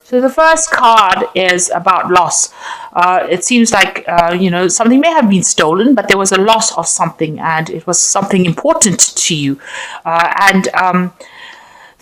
So the first card is about loss. It seems like, something may have been stolen, but there was a loss of something, and it was something important to you. And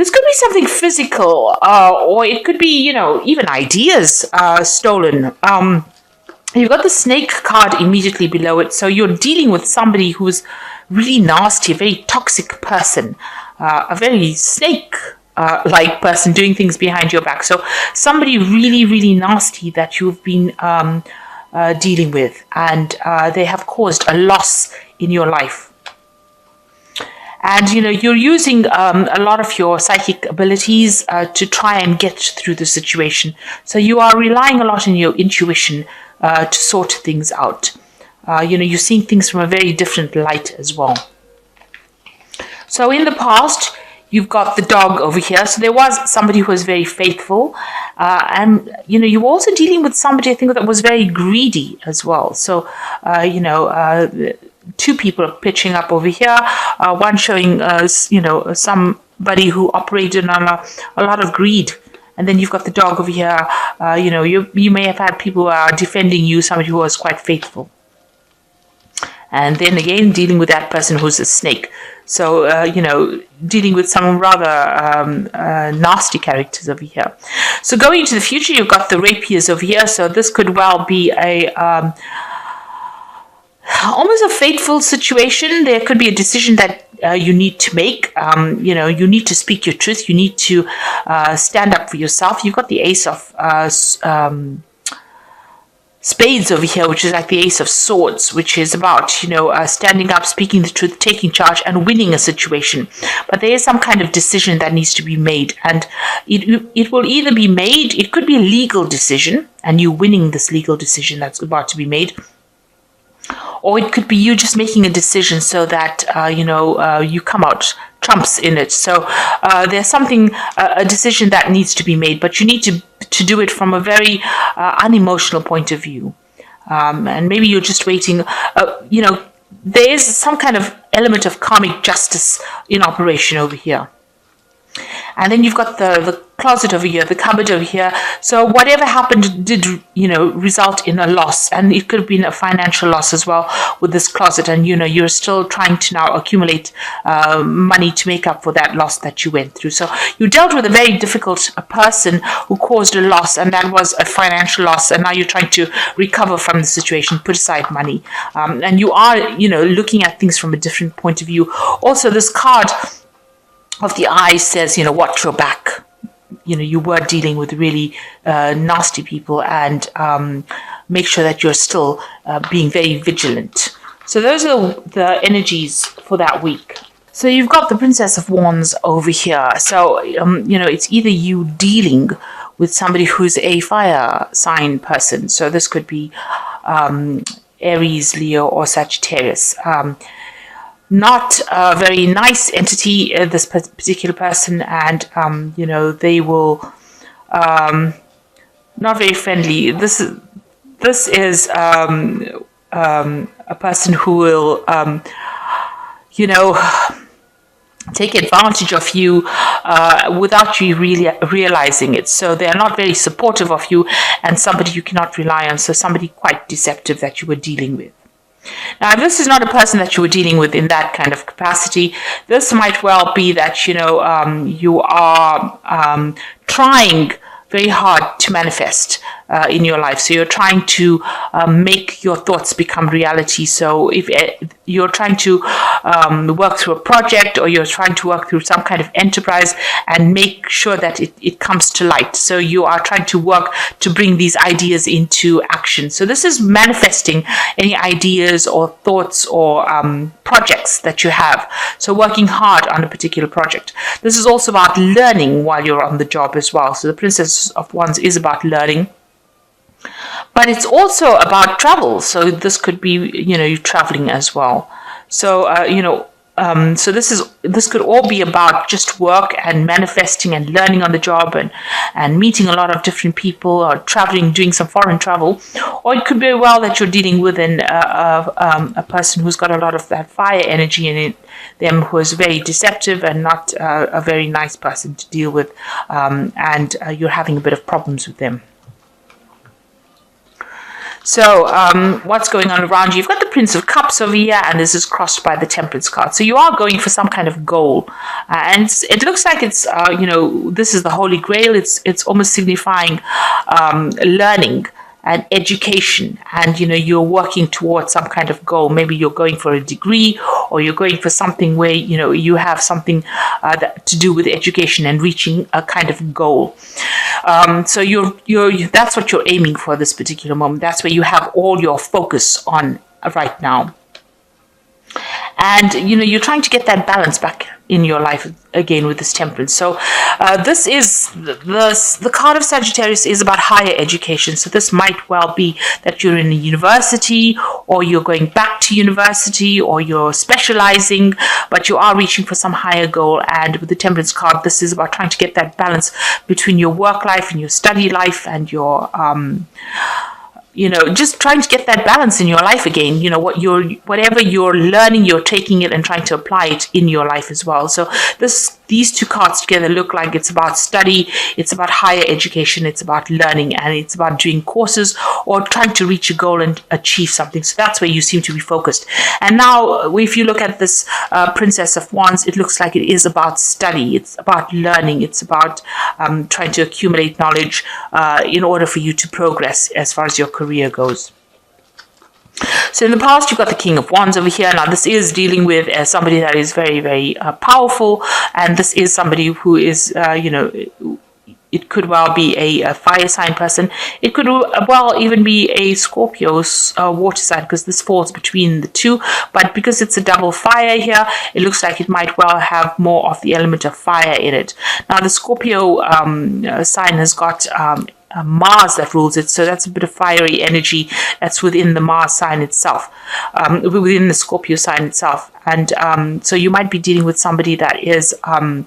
This could be something physical, or it could be, even ideas stolen. You've got the snake card immediately below it. So you're dealing with somebody who's really nasty, a very toxic person, a very snake like person doing things behind your back. So somebody really, really nasty that you've been dealing with, and they have caused a loss in your life. And you're using a lot of your psychic abilities to try and get through the situation. So you are relying a lot on your intuition to sort things out. You're seeing things from a very different light as well. So in the past, you've got the dog over here. So there was somebody who was very faithful. And, you're also dealing with somebody, I think, that was very greedy as well. So, two people are pitching up over here. One showing, somebody who operated on a lot of greed. And then you've got the dog over here. You may have had people who are defending you, somebody who was quite faithful. And then again, dealing with that person who's a snake. So, dealing with some rather nasty characters over here. So going into the future, you've got the rapiers over here. So this could well be almost a fateful situation. There could be a decision that you need to make. You need to speak your truth. You need to stand up for yourself. You've got the ace of spades over here, which is like the ace of swords, which is about standing up, speaking the truth, taking charge, and winning a situation. But there is some kind of decision that needs to be made, and it will either be made, it could be a legal decision and you winning this legal decision that's about to be made, or it could be you just making a decision so that you come out trumps in it. So there's something, a decision that needs to be made, but you need to do it from a very unemotional point of view. And maybe you're just waiting, there is some kind of element of karmic justice in operation over here. And then you've got the closet over here, the cupboard over here. So whatever happened did, result in a loss. And it could have been a financial loss as well with this closet. And, you're still trying to now accumulate money to make up for that loss that you went through. So you dealt with a very difficult person who caused a loss, and that was a financial loss. And now you're trying to recover from the situation, put aside money. And you are, looking at things from a different point of view. Also, this card of the eye says, watch your back. You were dealing with really nasty people, and make sure that you're still being very vigilant. So those are the energies for that week. So you've got the Princess of Wands over here. So, it's either you dealing with somebody who's a fire sign person. So this could be Aries, Leo, or Sagittarius. Not a very nice entity, this particular person, and they will not very friendly. This is a person who will take advantage of you without you really realizing it. So they are not very supportive of you, and somebody you cannot rely on. So somebody quite deceptive that you were dealing with. Now, if this is not a person that you were dealing with in that kind of capacity, this might well be that, you are trying very hard to manifest in your life. So you're trying to make your thoughts become reality. So if you're trying to work through a project, or you're trying to work through some kind of enterprise and make sure that it comes to light. So you are trying to work to bring these ideas into action. So this is manifesting any ideas or thoughts or projects that you have. So working hard on a particular project. This is also about learning while you're on the job as well. So the Princess of Wands is about learning. But it's also about travel. So this could be, you traveling as well. So, So this could all be about just work and manifesting and learning on the job and meeting a lot of different people, or traveling, doing some foreign travel. Or it could be well that you're dealing with a person who's got a lot of that fire energy in it, them, who is very deceptive and not a very nice person to deal with, and you're having a bit of problems with them. So what's going on around you? You've got the Prince of Cups over here, and this is crossed by the Temperance card. So you are going for some kind of goal, and it looks like it's this is the Holy Grail. It's almost signifying learning and education, and you're working towards some kind of goal. Maybe you're going for a degree, or you're going for something where you have something to do with education and reaching a kind of goal. So that's what you're aiming for this particular moment. That's where you have all your focus on right now. And you're trying to get that balance back in your life again with this Temperance. So this is the card of Sagittarius is about higher education. So this might well be that you're in a university, or you're going back to university, or you're specializing, but you are reaching for some higher goal. And with the Temperance card, this is about trying to get that balance between your work life and your study life and your just trying to get that balance in your life again. Whatever you're learning, you're taking it and trying to apply it in your life as well. So these two cards together look like it's about study, it's about higher education, it's about learning, and it's about doing courses or trying to reach a goal and achieve something. So that's where you seem to be focused. And now, if you look at this Princess of Wands, it looks like it is about study, it's about learning, it's about trying to accumulate knowledge in order for you to progress as far as your career goes. So in the past, you've got the King of Wands over here. Now, this is dealing with somebody that is very, very powerful, and this is somebody who is, it could well be a fire sign person. It could well even be a Scorpio's water sign, because this falls between the two. But because it's a double fire here, it looks like it might well have more of the element of fire in it. Now, the Scorpio sign has got Mars that rules it, so that's a bit of fiery energy that's within the Mars sign itself, within the Scorpio sign itself. And so you might be dealing with somebody that is in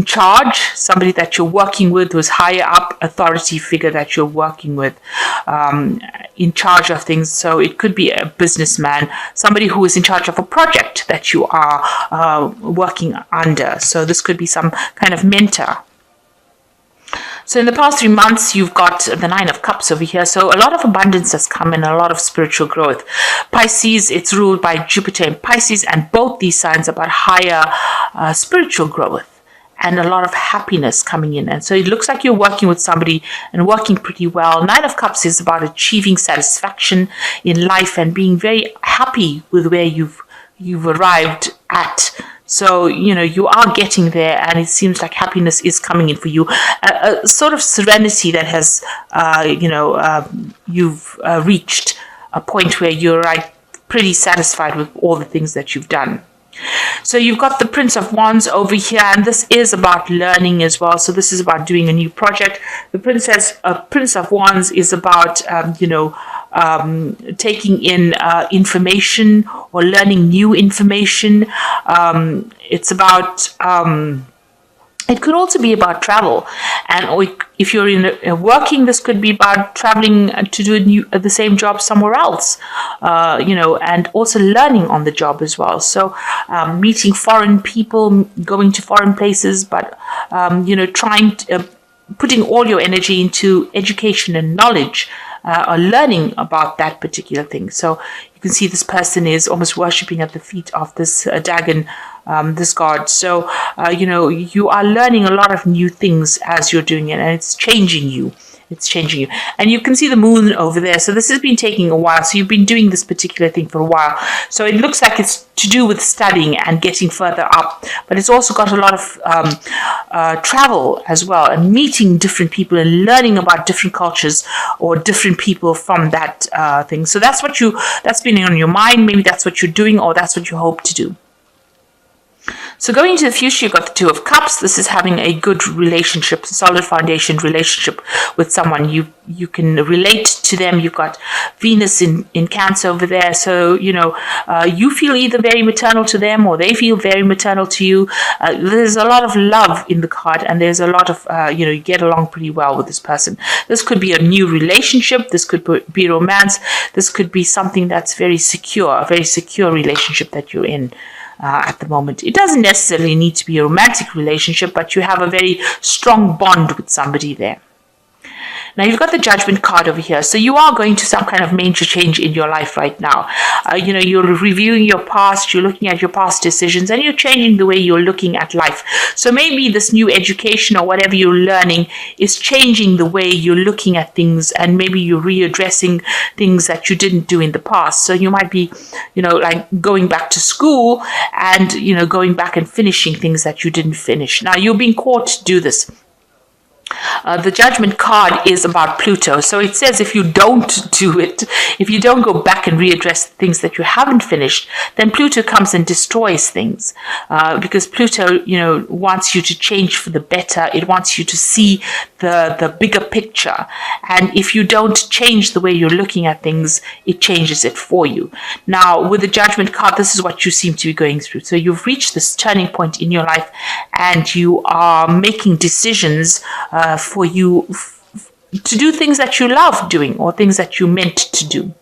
charge, somebody that you're working with who's higher up, authority figure that you're working with, in charge of things. So it could be a businessman, somebody who is in charge of a project that you are working under. So this could be some kind of mentor. So in the past 3 months, you've got the Nine of Cups over here. So a lot of abundance has come and a lot of spiritual growth. Pisces, it's ruled by Jupiter in Pisces, and both these signs are about higher spiritual growth and a lot of happiness coming in. And so it looks like you're working with somebody and working pretty well. Nine of Cups is about achieving satisfaction in life and being very happy with where you've arrived at. So, you are getting there, and it seems like happiness is coming in for you. A sort of serenity that has, you've reached a point where you're pretty satisfied with all the things that you've done. So you've got the Prince of Wands over here, and this is about learning as well. So this is about doing a new project. The Prince of Wands is about, taking in information or learning new information. It's about it could also be about travel, and if you're in working, this could be about traveling to do the same job somewhere else, and also learning on the job as well. So meeting foreign people, going to foreign places, but trying to, putting all your energy into education and knowledge, or learning about that particular thing. So you can see this person is almost worshipping at the feet of this Dagon, this god. So, you are learning a lot of new things as you're doing it, and it's changing you. It's changing you. And you can see the moon over there. So this has been taking a while. So you've been doing this particular thing for a while. So it looks like it's to do with studying and getting further up. But it's also got a lot of travel as well, and meeting different people and learning about different cultures or different people from that thing. So that's been on your mind. Maybe that's what you're doing, or that's what you hope to do. So going into the future, you've got the Two of Cups. This is having a good relationship, solid foundation relationship with someone. You can relate to them. You've got Venus in Cancer over there. So, you feel either very maternal to them or they feel very maternal to you. There's a lot of love in the card, and there's a lot of, you get along pretty well with this person. This could be a new relationship. This could be romance. This could be something that's very secure, a very secure relationship that you're in. At the moment. It doesn't necessarily need to be a romantic relationship, but you have a very strong bond with somebody there. Now you've got the Judgment card over here. So you are going to some kind of major change in your life right now. You're reviewing your past, you're looking at your past decisions, and you're changing the way you're looking at life. So maybe this new education or whatever you're learning is changing the way you're looking at things, and maybe you're readdressing things that you didn't do in the past. So you might be, like going back to school and, going back and finishing things that you didn't finish. Now you're being called to do this. The Judgment card is about Pluto. So it says if you don't do it, if you don't go back and readdress things that you haven't finished, then Pluto comes and destroys things. Because Pluto, wants you to change for the better. It wants you to see the bigger picture. And if you don't change the way you're looking at things, it changes it for you. Now, with the Judgment card, this is what you seem to be going through. So you've reached this turning point in your life, and you are making decisions for you to do things that you love doing or things that you meant to do.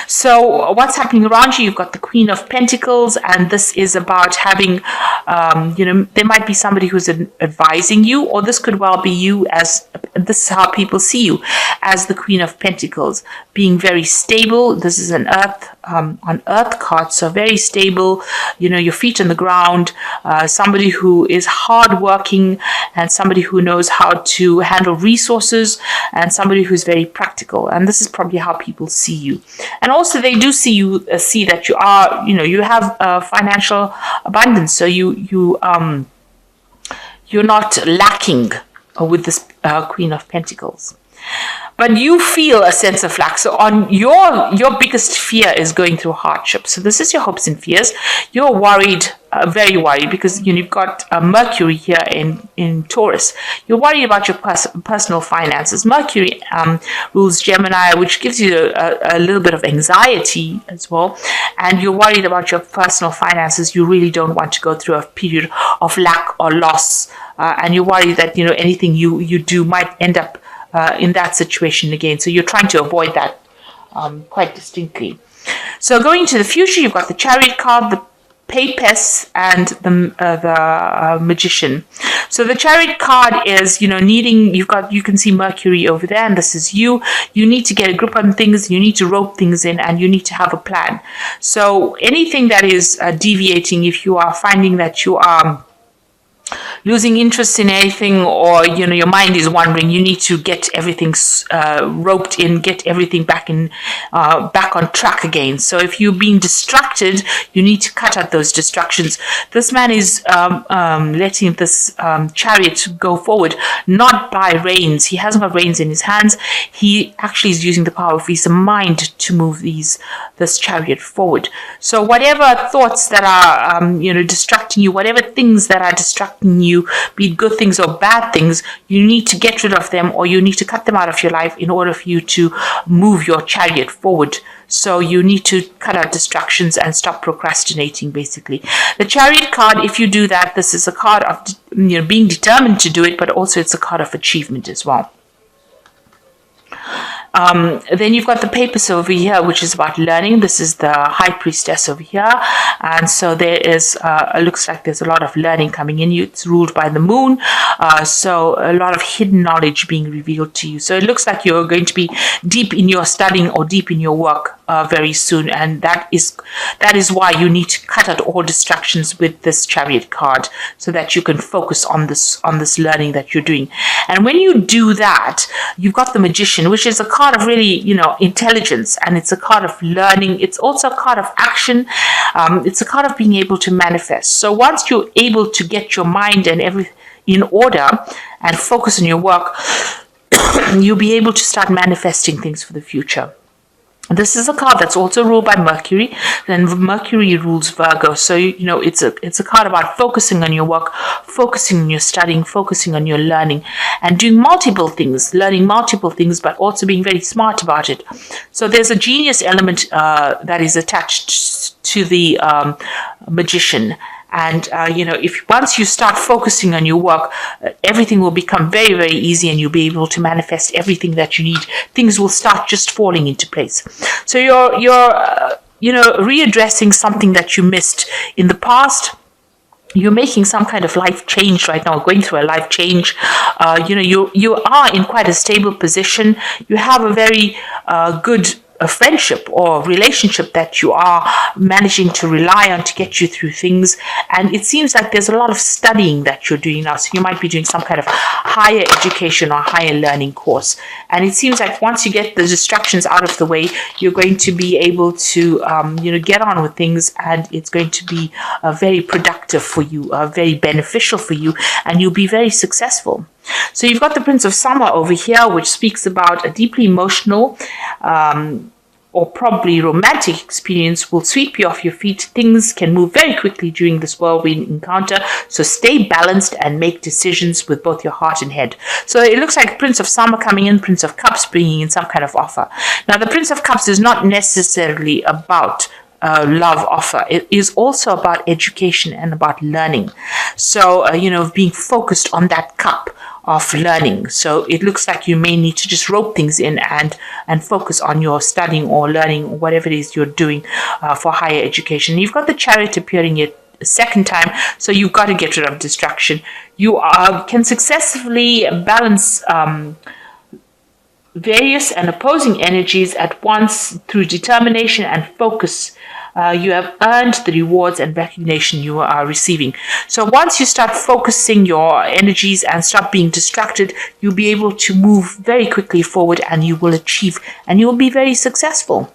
So what's happening around you? You've got the Queen of Pentacles, and this is about having, there might be somebody who's advising you, or this could well be you as, this is how people see you, as the Queen of Pentacles, being very stable. This is an earth card, so very stable, your feet on the ground, somebody who is hardworking, and somebody who knows how to handle resources, and somebody who's very practical. And this is probably how people see you. And also they do see you, see that you are, you have financial abundance. So you're not lacking with this Queen of Pentacles. But you feel a sense of lack. So on your biggest fear is going through hardship. So this is your hopes and fears. You're worried, very worried, because you've got Mercury here in Taurus. You're worried about your personal finances. Mercury rules Gemini, which gives you a little bit of anxiety as well. And you're worried about your personal finances. You really don't want to go through a period of lack or loss. And you're worried that anything you do might end up in that situation again. So you're trying to avoid that quite distinctly. So going to the future, you've got the Chariot card, the Papess, and the Magician. So the Chariot card is, needing, you can see Mercury over there, and this is you. You need to get a grip on things, you need to rope things in, and you need to have a plan. So anything that is deviating, if you are finding that you are losing interest in anything, or your mind is wandering, you need to get everything roped in, get everything back on track again. So if you're being distracted, you need to cut out those distractions. This man is letting this chariot go forward, not by reins. He hasn't got reins in his hands. He actually is using the power of his mind to move this chariot forward. So whatever thoughts that are distracting you, whatever things that are distracting you, be it good things or bad things, you need to get rid of them, or you need to cut them out of your life in order for you to move your chariot forward. So you need to cut out distractions and stop procrastinating, basically. The Chariot card, if you do that, this is a card of being determined to do it, but also it's a card of achievement as well. Then you've got the Papers over here, which is about learning. This is the High Priestess over here. And so there is, looks like there's a lot of learning coming in. It's ruled by the moon. So a lot of hidden knowledge being revealed to you. So it looks like you're going to be deep in your studying or deep in your work very soon. And that is why you need to cut out all distractions with this Chariot card, so that you can focus on this learning that you're doing. And when you do that, you've got the Magician, which is a card of really, intelligence, and it's a card of learning. It's also a card of action. It's a card of being able to manifest. So once you're able to get your mind and everything in order and focus on your work, you'll be able to start manifesting things for the future. This is a card that's also ruled by Mercury, and Mercury rules Virgo. So, it's a card about focusing on your work, focusing on your studying, focusing on your learning, and doing multiple things, learning multiple things, but also being very smart about it. So there's a genius element that is attached to the magician. And, if once you start focusing on your work, everything will become very, very easy, and you'll be able to manifest everything that you need. Things will start just falling into place. So you're readdressing something that you missed in the past. You're making some kind of life change right now, going through a life change. You are in quite a stable position. You have a very good a friendship or relationship that you are managing to rely on to get you through things. And it seems like there's a lot of studying that you're doing now. So you might be doing some kind of higher education or higher learning course. And it seems like once you get the distractions out of the way, you're going to be able to, get on with things, and it's going to be very productive for you, very beneficial for you, and you'll be very successful. So you've got the Prince of Summer over here, which speaks about a deeply emotional or probably romantic experience will sweep you off your feet. Things can move very quickly during this whirlwind encounter, so stay balanced and make decisions with both your heart and head. So it looks like Prince of Summer coming in, Prince of Cups bringing in some kind of offer. Now, the Prince of Cups is not necessarily about love offer. It is also about education and about learning. So, being focused on that cup of learning. So it looks like you may need to just rope things in and focus on your studying or learning or whatever it is you're doing for higher education. You've got the Chariot appearing a second time, so you've got to get rid of distraction. You can successfully balance various and opposing energies at once through determination and focus. You have earned the rewards and recognition you are receiving. So once you start focusing your energies and stop being distracted, you'll be able to move very quickly forward, and you will achieve, and you will be very successful.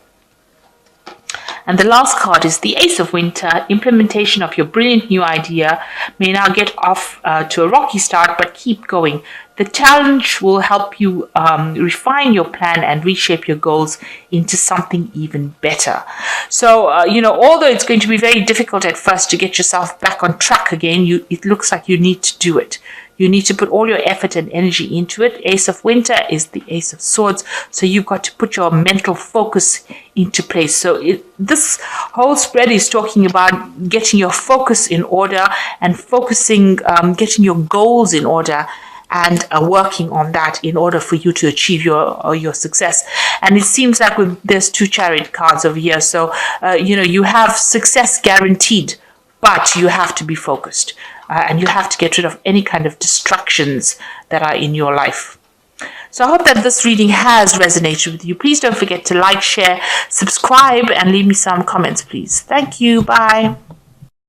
And the last card is the Ace of Winter. Implementation of your brilliant new idea may now get off to a rocky start, but keep going. The challenge will help you refine your plan and reshape your goals into something even better. So, although it's going to be very difficult at first to get yourself back on track again, it looks like you need to do it. You need to put all your effort and energy into it. Ace of Winter is the Ace of Swords. So you've got to put your mental focus into place. So this whole spread is talking about getting your focus in order and focusing, getting your goals in order, and working on that in order for you to achieve your success. And it seems like there's two Chariot cards over here. So, you have success guaranteed, but you have to be focused. And you have to get rid of any kind of distractions that are in your life. So I hope that this reading has resonated with you. Please don't forget to like, share, subscribe, and leave me some comments, please. Thank you. Bye.